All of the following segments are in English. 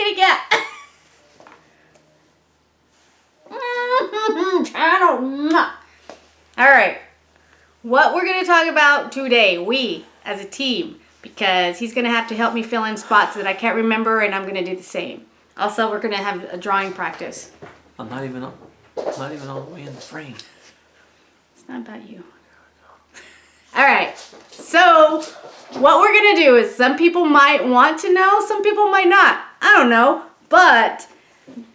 kitty cat. All right. What we're going to talk about today, we as a team, because he's going to have to help me fill in spots that I can't remember, and I'm going to do the same. Also, we're going to have a drawing practice. I'm not even all the way in the frame. It's not about you. All right. So what we're going to do is some people might want to know, some people might not. I don't know. But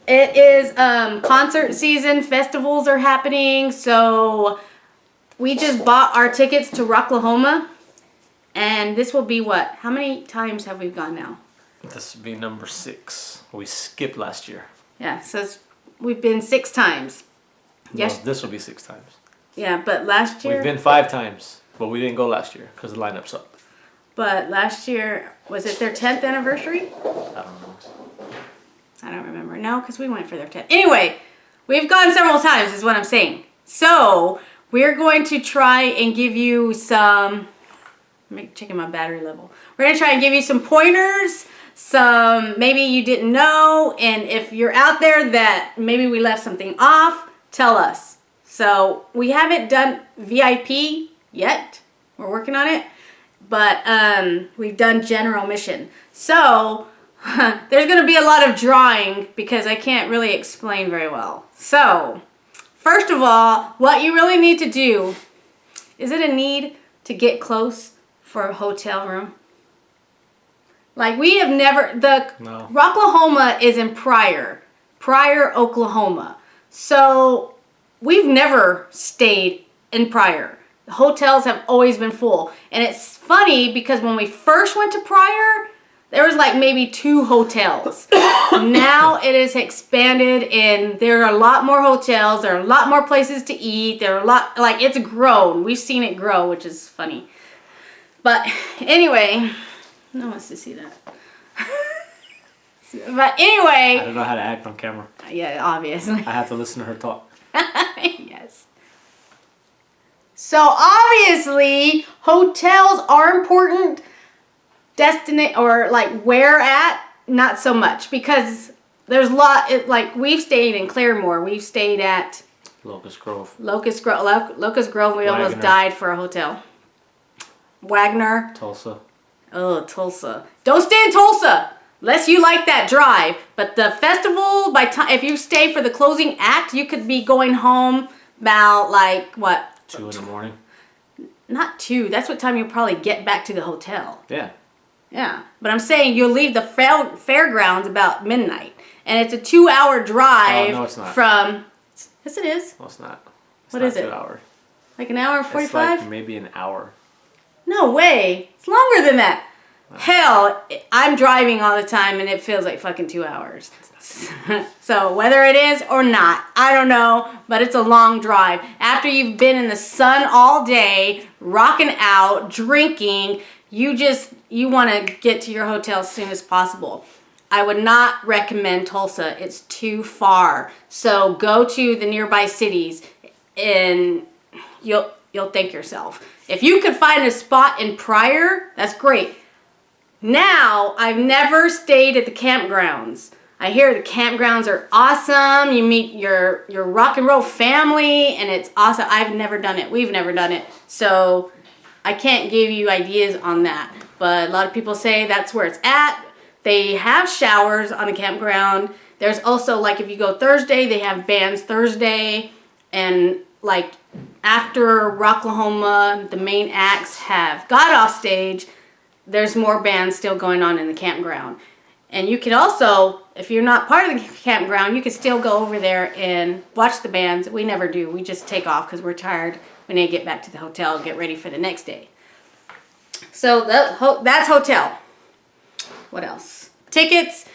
it is concert season. Festivals are happening. So we just bought our tickets to Rocklahoma. And this will be what? How many times have we gone now? This will be number 6. We skipped last year. Yeah. So we've been 6 times. Yes. No, this will be 6 times. Yeah, but last year... We've been 5 times, but we didn't go last year because the lineup's up. But last year, was it their 10th anniversary? I don't know. I don't remember. No, because we went for their 10th. Anyway, we've gone several times is what I'm saying. So, we're going to try and give you some... I'm checking my battery level. We're going to try and give you some pointers, some maybe you didn't know, and if you're out there that maybe we left something off, tell us. So, we haven't done VIP yet. We're working on it. But we've done general mission. So, there's going to be a lot of drawing because I can't really explain very well. So, first of all, what you really need to do, is it a need to get close for a hotel room? Like we have never, No. Rocklahoma is in Pryor, Oklahoma. So, we've never stayed in Pryor. The hotels have always been full. And it's funny because when we first went to Pryor, there was like maybe 2 hotels. Now it is expanded and there are a lot more hotels. There are a lot more places to eat. There are a lot, like it's grown. We've seen it grow, which is funny. But anyway, no one wants to see that. But anyway. I don't know how to act on camera. Yeah, obviously. I have to listen to her talk. Yes. So obviously, hotels are important. Or like where at, not so much because there's a lot. Like we've stayed in Claremore. We've stayed at Locust Grove. Locust Grove. We almost died for a hotel. Wagner. Tulsa. Oh, Tulsa. Don't stay in Tulsa unless you like that drive. But the festival, if you stay for the closing act, you could be going home about like what? 2 in the morning. Not 2. That's what time you'll probably get back to the hotel. Yeah. Yeah. But I'm saying you'll leave the fairgrounds about midnight. And it's a 2-hour drive no, it's not. from... Yes, it is. No, it's not. It's what not is it? 2 hours. Like an hour and 45? It's like maybe an hour. No way. It's longer than that. Hell, I'm driving all the time and it feels like fucking 2 hours. So whether it is or not, I don't know, but it's a long drive. After you've been in the sun all day, rocking out, drinking, you want to get to your hotel as soon as possible. I would not recommend Tulsa. It's too far. So go to the nearby cities and you'll thank yourself. If you could find a spot in Pryor, that's great. Now, I've never stayed at the campgrounds. I hear the campgrounds are awesome. You meet your rock and roll family, and it's awesome. I've never done it. We've never done it. So I can't give you ideas on that. But a lot of people say that's where it's at. They have showers on the campground. There's also, like, if you go Thursday, they have bands Thursday. And, like, after Rocklahoma, the main acts have got off stage, there's more bands still going on in the campground. And you can also, if you're not part of the campground, you can still go over there and watch the bands. We never do. We just take off because we're tired. We need to get back to the hotel and get ready for the next day. So that's hotel. What else? Tickets.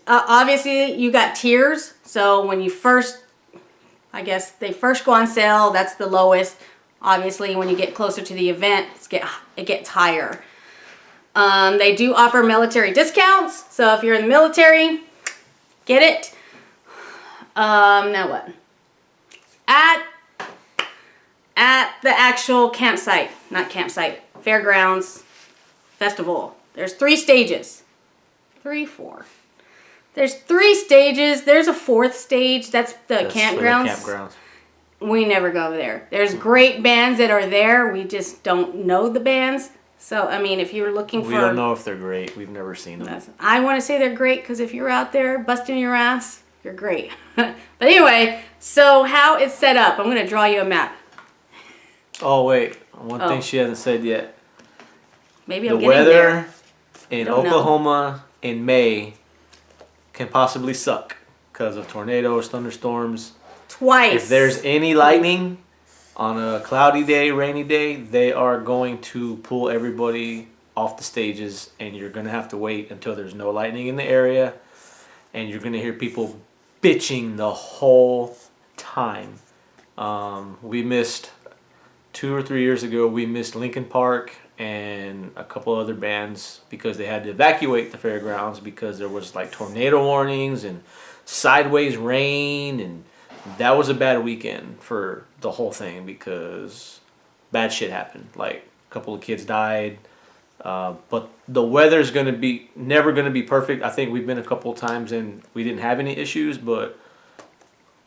Obviously, you got tiers. So when you first, I guess they first go on sale, that's the lowest. Obviously, when you get closer to the event, it gets higher. They do offer military discounts. So if you're in the military, get it. Now what? At the actual fairgrounds, festival, there's 3 stages. 3, 4. There's 3 stages. There's a 4th stage. That's the campgrounds. We never go there. There's great bands that are there. We just don't know the bands. So, I mean, if you're looking for... We don't know if they're great. We've never seen them. I want to say they're great because if you're out there busting your ass, you're great. But anyway, so how it's set up. I'm going to draw you a map. Oh, wait. One thing she hasn't said yet. Maybe I'm getting there. The weather in Oklahoma in May can possibly suck because of tornadoes, thunderstorms. Twice. If there's any lightning on a cloudy day, rainy day, they are going to pull everybody off the stages, and you're going to have to wait until there's no lightning in the area, and you're going to hear people bitching the whole time. We missed 2 or 3 years ago, we missed Lincoln Park and a couple other bands because they had to evacuate the fairgrounds because there was like tornado warnings and sideways rain, and that was a bad weekend for the whole thing because bad shit happened. Like a couple of kids died, but the weather's never gonna be perfect. I think we've been a couple of times and we didn't have any issues, but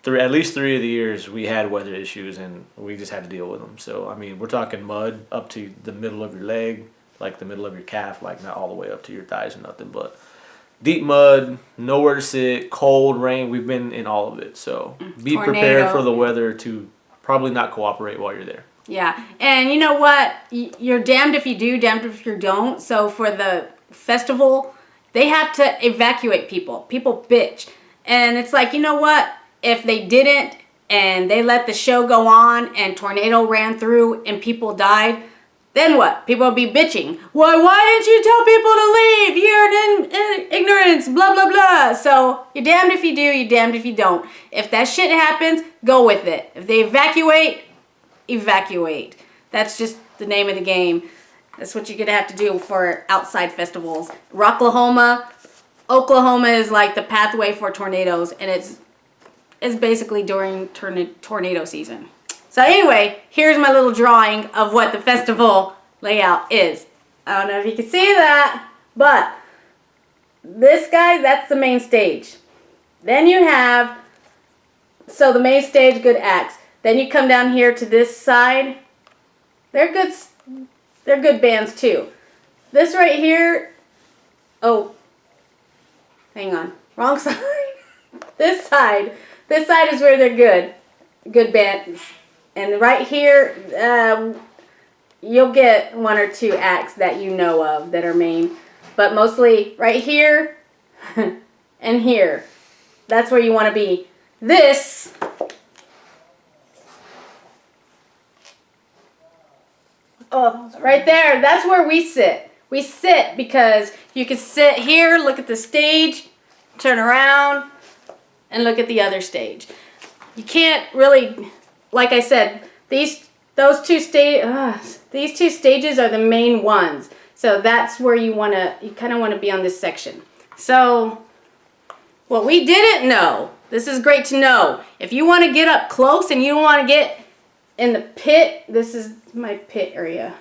at least 3 of the years we had weather issues and we just had to deal with them. So I mean, we're talking mud up to the middle of your leg, like the middle of your calf, like not all the way up to your thighs or nothing, but deep mud, nowhere to sit, cold, rain. We've been in all of it. So be prepared for the weather to probably not cooperate while you're there. Yeah. And you know what? You're damned if you do, damned if you don't. So for the festival, they have to evacuate people. People bitch. And it's like, you know what? If they didn't and they let the show go on and tornado ran through and people died, then what? People will be bitching. Why didn't you tell people to leave? You're in ignorance, blah, blah, blah. So you're damned if you do, you're damned if you don't. If that shit happens, go with it. If they evacuate, evacuate. That's just the name of the game. That's what you're going to have to do for outside festivals. Rocklahoma, Oklahoma is like the pathway for tornadoes, and it's basically during tornado season. So anyway, here's my little drawing of what the festival layout is. I don't know if you can see that, but this guy, that's the main stage. Then you have, so the main stage, good acts. Then you come down here to this side. They're good bands too. This right here, oh, hang on, wrong side. This side is where they're good bands. And right here, you'll get 1 or 2 acts that you know of that are main. But mostly right here and here. That's where you want to be. This right there, that's where we sit. We sit because you can sit here, look at the stage, turn around, and look at the other stage. You can't really, like I said, these two stages are the main ones. So that's where you kind of want to be on this section. So what we didn't know, this is great to know. If you want to get up close and you don't want to get in the pit, this is my pit area.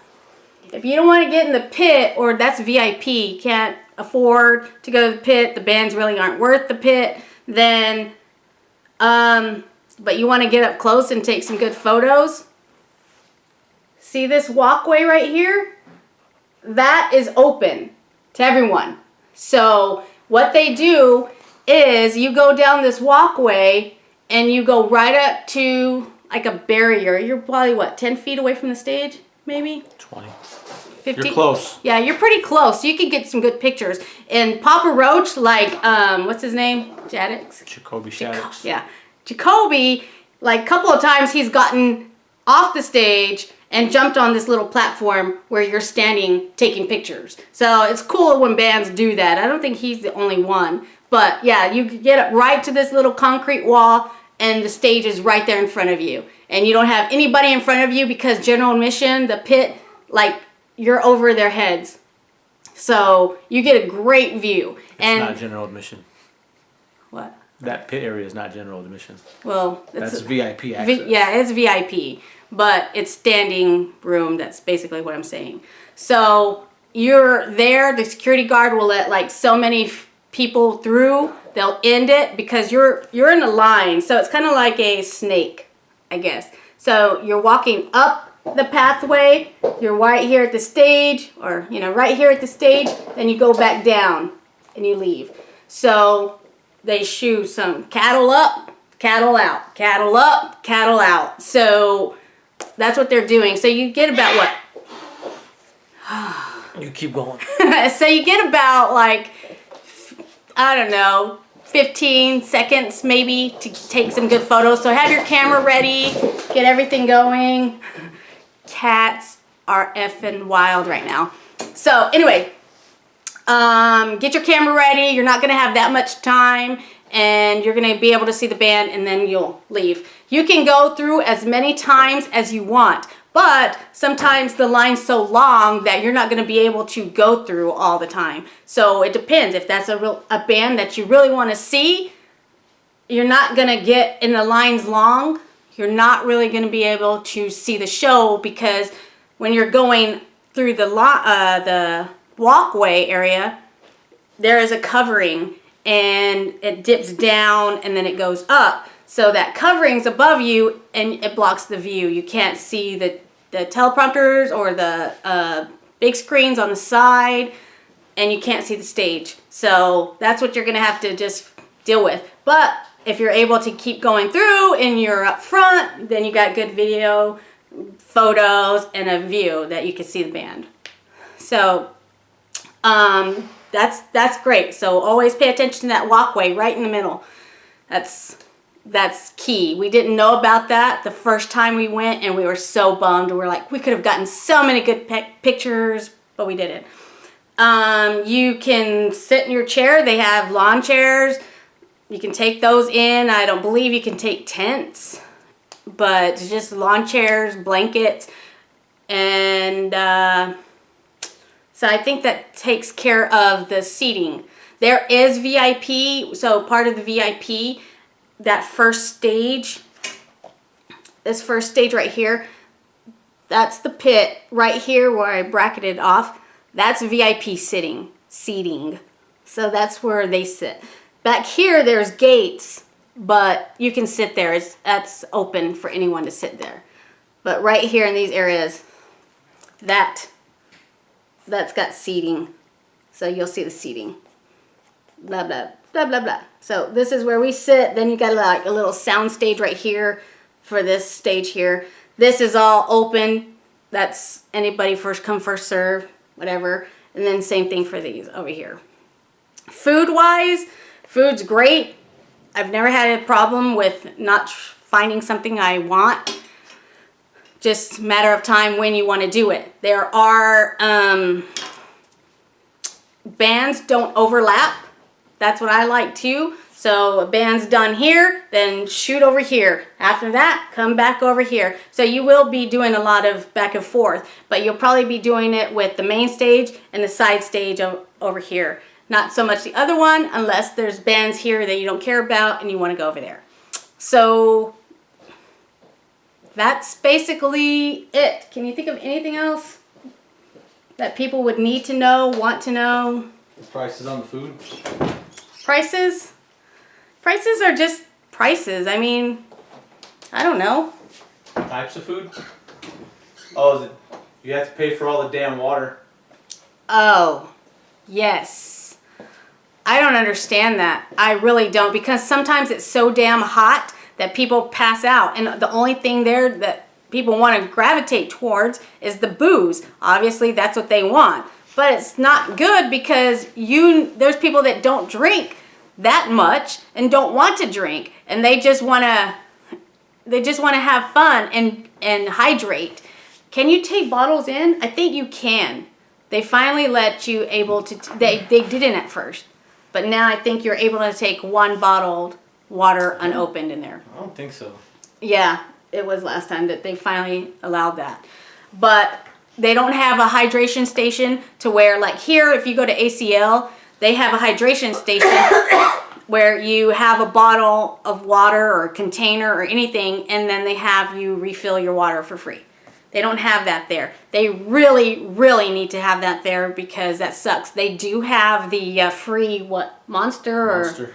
If you don't want to get in the pit, or that's VIP, can't afford to go to the pit, the bands really aren't worth the pit, then, but you want to get up close and take some good photos, see this walkway right here? That is open to everyone. So what they do is you go down this walkway and you go right up to like a barrier. You're probably, what, 10 feet away from the stage, maybe? 20. 50? You're close. Yeah, you're pretty close. You can get some good pictures. And Papa Roach, like, what's his name? Jaddix? Jacoby Shaddix. Yeah. Jacoby, like, a couple of times he's gotten off the stage and jumped on this little platform where you're standing taking pictures. So it's cool when bands do that. I don't think he's the only one. But yeah, you get up right to this little concrete wall and the stage is right there in front of you. And you don't have anybody in front of you because general admission, the pit, like, you're over their heads. So you get a great view. It's not general admission. What? That pit area is not general admission. Well, that's VIP access. Yeah, it's VIP. But it's standing room. That's basically what I'm saying. So you're there. The security guard will let like so many people through, they'll end it because you're in a line. So it's kind of like a snake, I guess. So you're walking up the pathway, you're right here at the stage, or right here at the stage, then you go back down and you leave. So they shoo some cattle up, cattle out, cattle up, cattle out. So that's what they're doing. So you get about what? You keep going. So you get about like, I don't know, 15 seconds maybe to take some good photos. So have your camera ready, get everything going. Cats are effing wild right now. So anyway, get your camera ready. You're not going to have that much time, and you're going to be able to see the band, and then you'll leave. You can go through as many times as you want, but sometimes the line's so long that you're not going to be able to go through all the time. So it depends. If that's a band that you really want to see, you're not going to get in the lines long. You're not really going to be able to see the show, because when you're going through the walkway area, there is a covering, and it dips down and then it goes up. So that covering's above you and it blocks the view. You can't see the teleprompters or the big screens on the side, and you can't see the stage. So that's what you're going to have to just deal with. But if you're able to keep going through and you're up front, then you got good video, photos, and a view that you can see the band. So that's great. So always pay attention to that walkway right in the middle. That's key. We didn't know about that the first time we went, and we were so bummed. We're like, we could have gotten so many good pictures, but we didn't. You can sit in your chair. They have lawn chairs. You can take those in. I don't believe you can take tents, but just lawn chairs, blankets, and so I think that takes care of the seating. There is VIP, so part of the VIP, that first stage, this first stage right here, that's the pit right here where I bracketed off. That's VIP seating. So that's where they sit. Back here, there's gates, but you can sit there. That's open for anyone to sit there. But right here in these areas, that's got seating. So you'll see the seating. Blah, blah, blah, blah, blah. So this is where we sit. Then you got like a little sound stage right here for this stage here. This is all open. That's anybody first come, first serve, whatever. And then same thing for these over here. Food-wise, food's great. I've never had a problem with not finding something I want. Just a matter of time when you want to do it. There are bands don't overlap. That's what I like too. So a band's done here, then shoot over here. After that, come back over here. So you will be doing a lot of back and forth, but you'll probably be doing it with the main stage and the side stage over here. Not so much the other one, unless there's bands here that you don't care about and you want to go over there. So that's basically it. Can you think of anything else that people would need to know, want to know? The prices on the food? Prices? Prices are just prices. I mean, I don't know. Types of food? Oh, is it, you have to pay for all the damn water. Oh, yes. I don't understand that. I really don't, because sometimes it's so damn hot that people pass out, and the only thing there that people want to gravitate towards is the booze. Obviously, that's what they want, but it's not good because there's people that don't drink that much and don't want to drink, and they just want to have fun and hydrate. Can you take bottles in? I think you can. They finally let you able to. They didn't at first, but now I think you're able to take one bottled water unopened in there. I don't think so. Yeah, it was last time that they finally allowed that. But they don't have a hydration station to where, like here, if you go to ACL, they have a hydration station where you have a bottle of water or a container or anything, and then they have you refill your water for free. They don't have that there. They really, really need to have that there because that sucks. They do have the free, Monster.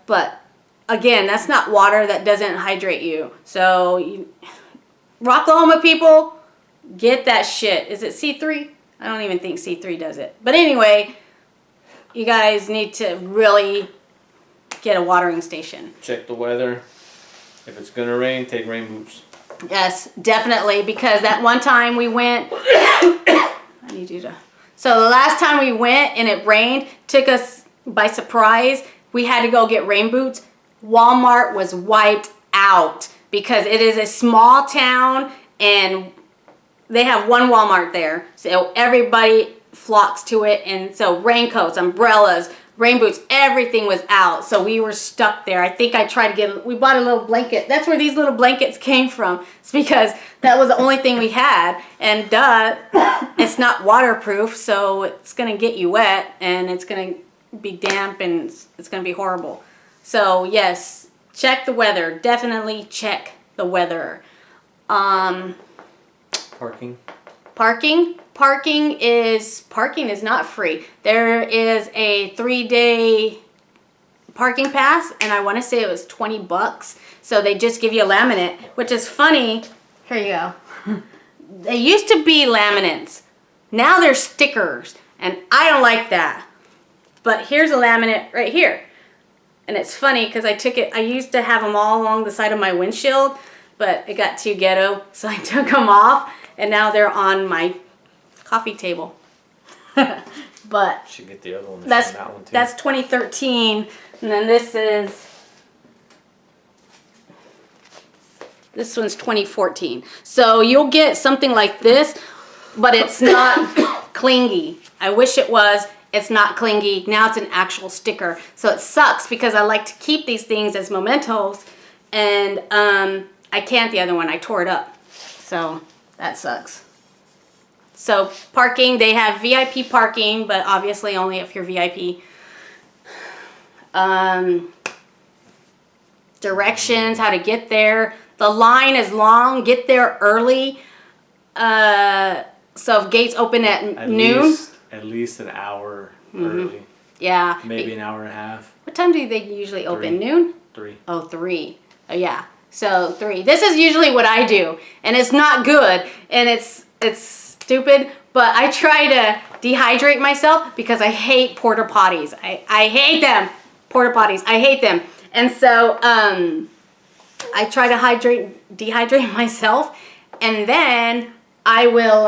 But again, that's not water. That doesn't hydrate you. So, Rocklahoma people, get that shit. Is it C3? I don't even think C3 does it. But anyway, you guys need to really get a watering station. Check the weather. If it's going to rain, take rain boots. Yes, definitely, because that one time we went, I need you to, so the last time we went and it rained, took us by surprise. We had to go get rain boots. Walmart was wiped out because it is a small town and they have one Walmart there. So everybody flocks to it, and so raincoats, umbrellas, rain boots, everything was out. So we were stuck there. I think I tried to we bought a little blanket. That's where these little blankets came from. It's because that was the only thing we had. And it's not waterproof, so it's going to get you wet and it's going to be damp and it's going to be horrible. So yes, check the weather. Definitely check the weather. Parking. Parking is not free. There is a 3-day parking pass, and I want to say it was $20. So they just give you a laminate, which is funny. Here you go. They used to be laminates. Now they're stickers, and I don't like that. But here's a laminate right here. And it's funny because I used to have them all along the side of my windshield, but it got too ghetto, so I took them off, and now they're on my coffee table. But should get the other one. That's 2013, and then this one's 2014. So you'll get something like this, but it's not clingy. I wish it was. It's not clingy. Now it's an actual sticker. So it sucks because I like to keep these things as mementos, and I can't the other one. I tore it up. So that sucks. So parking, they have VIP parking, but obviously only if you're VIP. Directions, how to get there. The line is long. Get there early. So if gates open at noon. At least an hour early. Yeah. Maybe an hour and a half. What time do they usually open? Noon? 3. Oh, 3. Oh, yeah. So 3. This is usually what I do, and it's not good, and it's stupid, but I try to dehydrate myself because I hate porta potties. I hate them. Porta potties. I hate them. And so I try to dehydrate myself, and then I will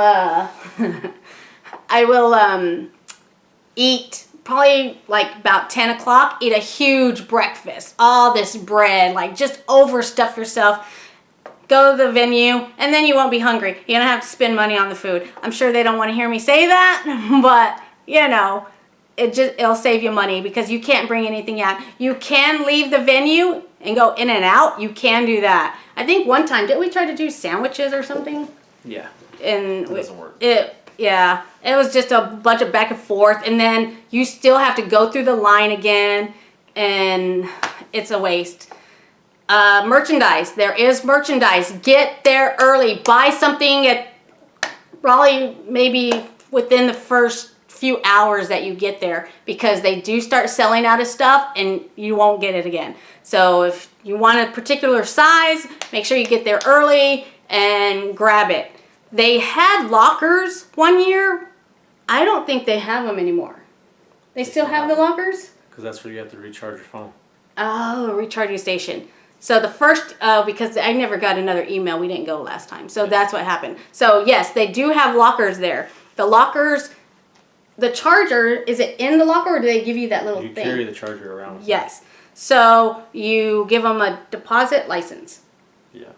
eat probably like about 10 o'clock, eat a huge breakfast, all this bread, like just overstuff yourself. Go to the venue, and then you won't be hungry. You don't have to spend money on the food. I'm sure they don't want to hear me say that, but you know, it'll save you money because you can't bring anything out. You can leave the venue and go in and out. You can do that. I think one time, didn't we try to do sandwiches or something? Yeah. And it doesn't work. Yeah, it was just a bunch of back and forth, and then you still have to go through the line again, and it's a waste. Merchandise. There is merchandise. Get there early. Buy something at probably maybe within the first few hours that you get there, because they do start selling out of stuff and you won't get it again. So if you want a particular size, make sure you get there early and grab it. They had lockers one year. I don't think they have them anymore. They still have the lockers? Because that's where you have to recharge your phone. Oh, recharging station. So the first, because I never got another email, we didn't go last time. So that's what happened. So yes, they do have lockers there. The lockers, the charger, is it in the locker or do they give you that little thing? You carry the charger around. Yes. So you give them a deposit license. Yeah.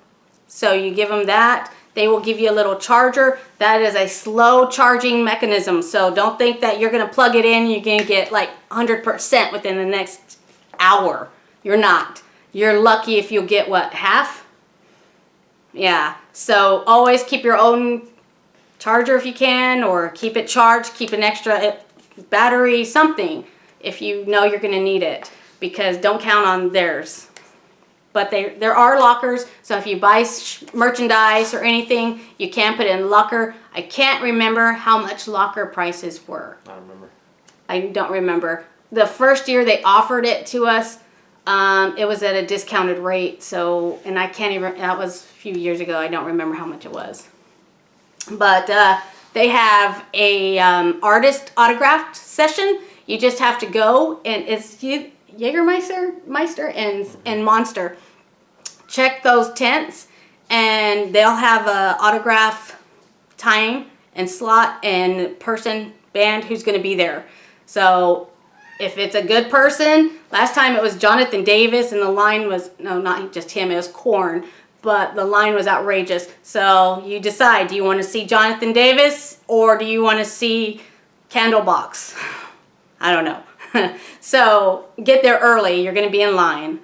So you give them that. They will give you a little charger. That is a slow charging mechanism. So don't think that you're going to plug it in, you're going to get like 100% within the next hour. You're not. You're lucky if you'll get, what, half? Yeah. So always keep your own charger if you can, or keep it charged, keep an extra battery, something, if you know you're going to need it, because don't count on theirs. But there are lockers, so if you buy merchandise or anything, you can put it in locker. I can't remember how much locker prices were. I don't remember. I don't remember. The first year they offered it to us, it was at a discounted rate. So, and I can't even, that was a few years ago. I don't remember how much it was. But they have a artist autograph session. You just have to go, and it's Jägermeister and Monster. Check those tents, and they'll have a autograph time and slot and band who's going to be there. So if it's a good person, last time it was Jonathan Davis, and the line was, no, not just him, it was Korn, but the line was outrageous. So you decide, do you want to see Jonathan Davis, or do you want to see Candlebox? I don't know. So get there early. You're going to be in line.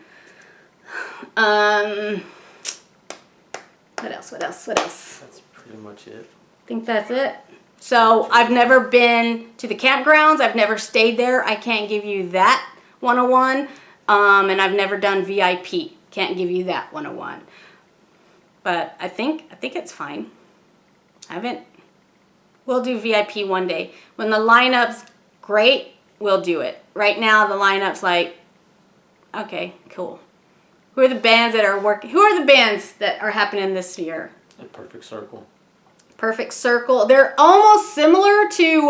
What else? That's pretty much it. I think that's it. So I've never been to the campgrounds. I've never stayed there. I can't give you that 101. And I've never done VIP. Can't give you that 101. But I think it's fine. We'll do VIP one day. When the lineup's great, we'll do it. Right now the lineup's like, okay, cool. Who are the bands that are working? Who are the bands that are happening this year? A Perfect Circle. Perfect Circle. They're almost similar to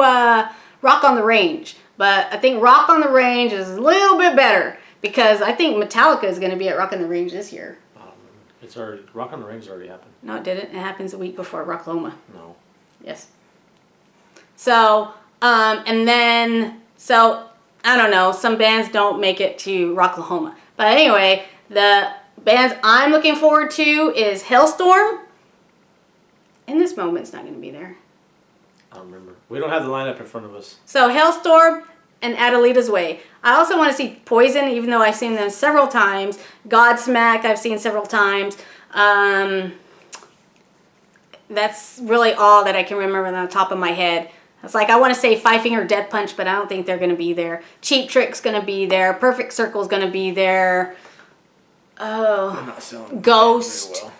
Rock on the Range, but I think Rock on the Range is a little bit better because I think Metallica is going to be at Rock on the Range this year. It's already, Rock on the Range already happened. No, it didn't. It happens a week before Rocklahoma. No. Yes. So, and then, so, I don't know, some bands don't make it to Rocklahoma. But anyway, the bands I'm looking forward to is Hailstorm. In this moment, it's not going to be there. I don't remember. We don't have the lineup in front of us. So Hailstorm and Adelita's Way. I also want to see Poison, even though I've seen them several times. Godsmack, I've seen several times. That's really all that I can remember on the top of my head. It's like I want to say Five Finger Death Punch, but I don't think they're going to be there. Cheap Trick's going to be there. Perfect Circle's going to be there. Oh, Ghost. Well.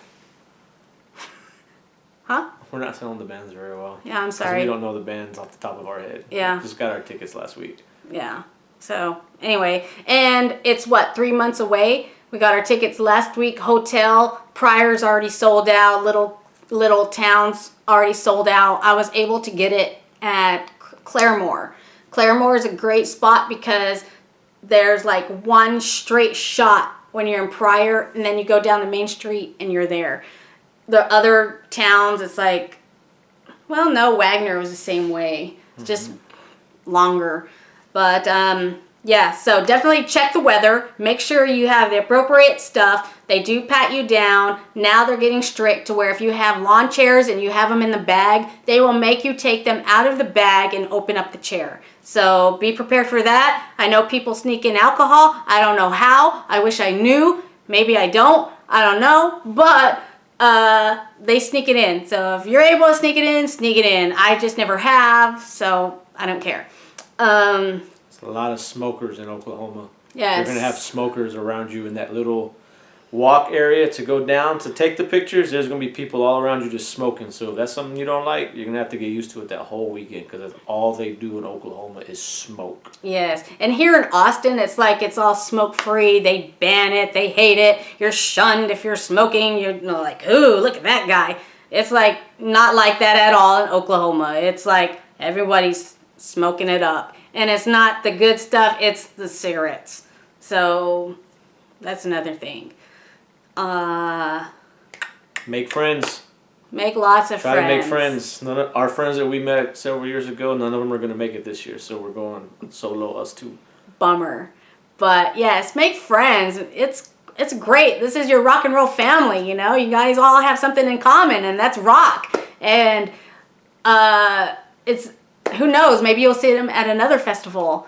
Huh? We're not selling the bands very well. Yeah, I'm sorry. We don't know the bands off the top of our head. Yeah. We just got our tickets last week. Yeah. So anyway, and it's what, 3 months away? We got our tickets last week. Hotel Pryor's already sold out. Little towns already sold out. I was able to get it at Claremore. Claremore is a great spot because there's like one straight shot when you're in Pryor, and then you go down the main street and you're there. The other towns, it's like, well, no, Wagner was the same way. It's just longer. But yeah, so definitely check the weather. Make sure you have the appropriate stuff. They do pat you down. Now they're getting strict to where if you have lawn chairs and you have them in the bag, they will make you take them out of the bag and open up the chair. So be prepared for that. I know people sneak in alcohol. I don't know how. I wish I knew. Maybe I don't. I don't know. But they sneak it in. So if you're able to sneak it in. I just never have, so I don't care. It's a lot of smokers in Oklahoma. Yes. You're going to have smokers around you in that little walk area to go down to take the pictures. There's going to be people all around you just smoking. So if that's something you don't like, you're going to have to get used to it that whole weekend because that's all they do in Oklahoma is smoke. Yes. And here in Austin, it's like it's all smoke-free. They ban it. They hate it. You're shunned if you're smoking. You're like, ooh, look at that guy. It's like not like that at all in Oklahoma. It's like everybody's smoking it up. And it's not the good stuff. It's the cigarettes. So that's another thing. Make friends. Make lots of friends. Try to make friends. None of our friends that we met several years ago, none of them are going to make it this year. So we're going solo, us two. Bummer. But yes, make friends. It's great. This is your rock and roll family, you know. You guys all have something in common, and that's rock. And it's, who knows, maybe you'll see them at another festival.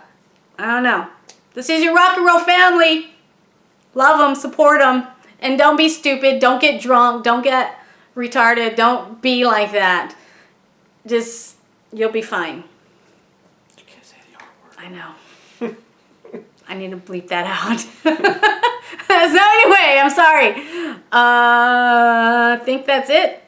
I don't know. This is your rock and roll family. Love them, support them. And don't be stupid. Don't get drunk. Don't get retarded. Don't be like that. Just, you'll be fine. You can't say the R word. I know. I need to bleep that out. anyway, I'm sorry. I think that's it.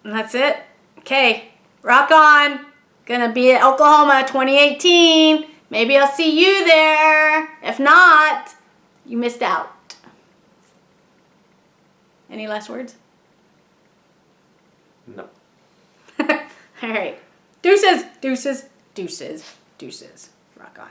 That's it. Okay. Rock on. Gonna be at Oklahoma 2018. Maybe I'll see you there. If not, you missed out. Any last words? No. All right. Deuces, deuces, deuces, deuces. Rock on.